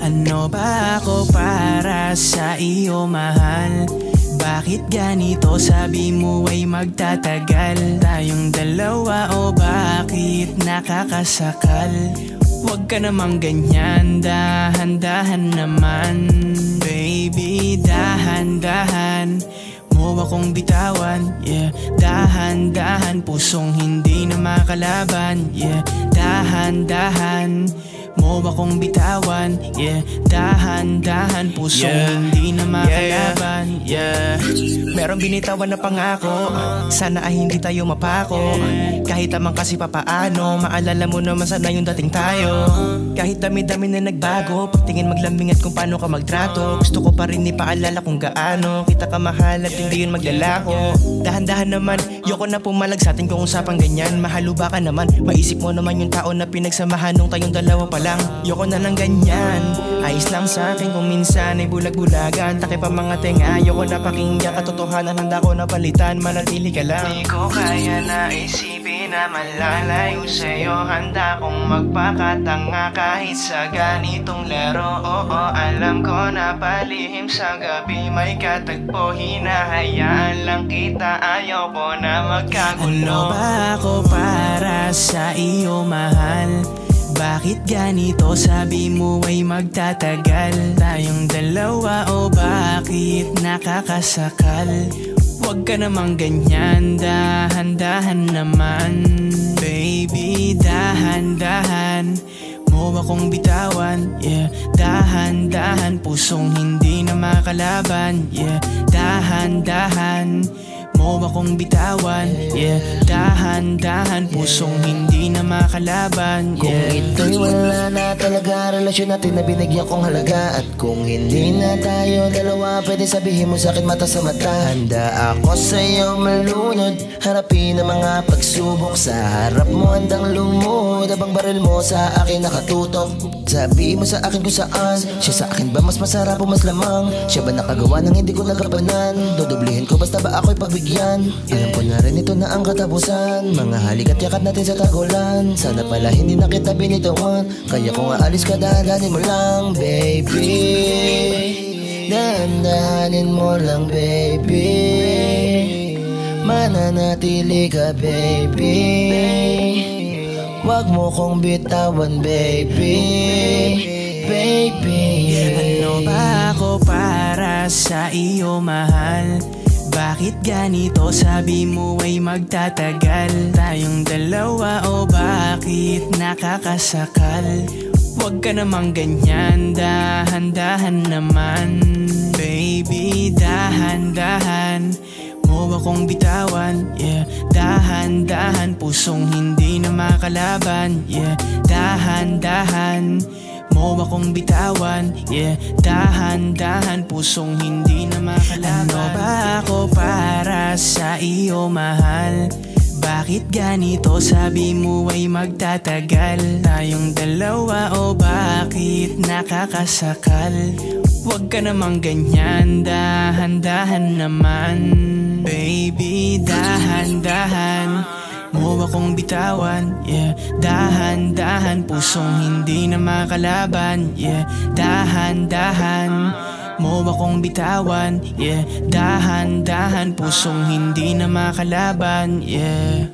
Ano ba ako para sa iyo, mahal? Bakit ganito? Sabi mo ay magtatagal tayong dalawa, o bakit nakakasakal? Huwag ka namang ganyan, dahan-dahan naman. Baby, dahan-dahan mo akong bitawan, yeah. Dahan-dahan, pusong hindi na makalaban, yeah. Dahan-dahan mo akong bitawan, yeah. Dahan-dahan, pusong hindi na makalaban, yeah. Meron binitawan na pangako, sana ay hindi tayo mapako. Kahit naman kasi papaano, maalala mo naman sana yung dating tayo. Kahit dami-dami na nagbago, pagtingin maglambing at kung paano ka magtrato, gusto ko pa rin ipaalala kung gaano kita ka mahal at hindi yun maglalako. Dahan-dahan naman, yoko na pumalag sa atin kung usapang ganyan. Mahaluba ka naman, maisip mo naman yung tao na pinagsamahan nung tayong dalawa pa lang. Yoko na ng ganyan, ayos lang sa akin kung minsan ay bulag-bulagan. Takip ang mga tenga, yoko na pakinggan katotohanan, handa ko na palitan, manatili ka lang. Di ko kaya na isipin na malalayo sa'yo, handa kong magpakatanga kahit sa ganitong laro. Oo, alam ko na palihim sa gabi may katagpo, hinahayaan lang kita, ayaw ko na magkagulo. Ano ba ako para sa iyo, mahal? Bakit ganito? Sabi mo ay magtatagal tayong dalawa, o bakit nakakasakal? Huwag ka namang ganyan, dahan-dahan naman. Baby, dahan-dahan mo akong bitawan, yeah. Dahan-dahan, pusong hindi na makalaban, yeah. Dahan-dahan mo akong bitawan, yeah. Dahan-dahan, pusong hindi na makalaban, yeah. Kung ito'y wala na talaga relasyon natin na binigyan kong halaga, at kung hindi na tayo dalawa, pwede sabihin mo sa'kin mata sa mata. Handa ako sa'yo malunod, harapin ang mga pagsubok. Sa harap mo handang lumod, habang baril mo sa akin nakatutok. Sabi mo sa akin kung saan, siya sa akin ba mas masarap o mas lamang? Siya ba nakagawa ng hindi ko nagapanan? Dodoblihin ko basta ba ako'y pagbigyan? Alam ko na rin ito na ang katapusan, mga halik at yakat natin sa tagulan. Sana pala hindi na kita binitawan, kaya kung aalis ka dahan-dahanin mo lang, baby. Dahan-dahanin mo lang, baby. Mananatili ka, baby. Wag mo kong bitawan, baby. Baby, ano ba ako para sa iyo, mahal? Bakit ganito? Sabi mo ay magtatagal tayong dalawa, o bakit nakakasakal? Huwag ka namang ganyan, dahan-dahan naman. Baby, dahan-dahan mo akong bitawan, yeah. Dahan-dahan, pusong hindi na makalaban, yeah. Dahan-dahan mo akong bitawan, yeah. Dahan-dahan, pusong hindi na makalaban. Ano ba ako para sa iyo, mahal? Bakit ganito? Sabi mo ay magtatagal tayong dalawa, o bakit nakakasakal? Huwag ka namang ganyan, dahan-dahan naman. Baby, dahan-dahan mo akong bitawan, yeah. Dahan-dahan, pusong hindi na makalaban, yeah. Dahan-dahan mo akong bitawan, yeah. Dahan-dahan, pusong hindi na makalaban, yeah.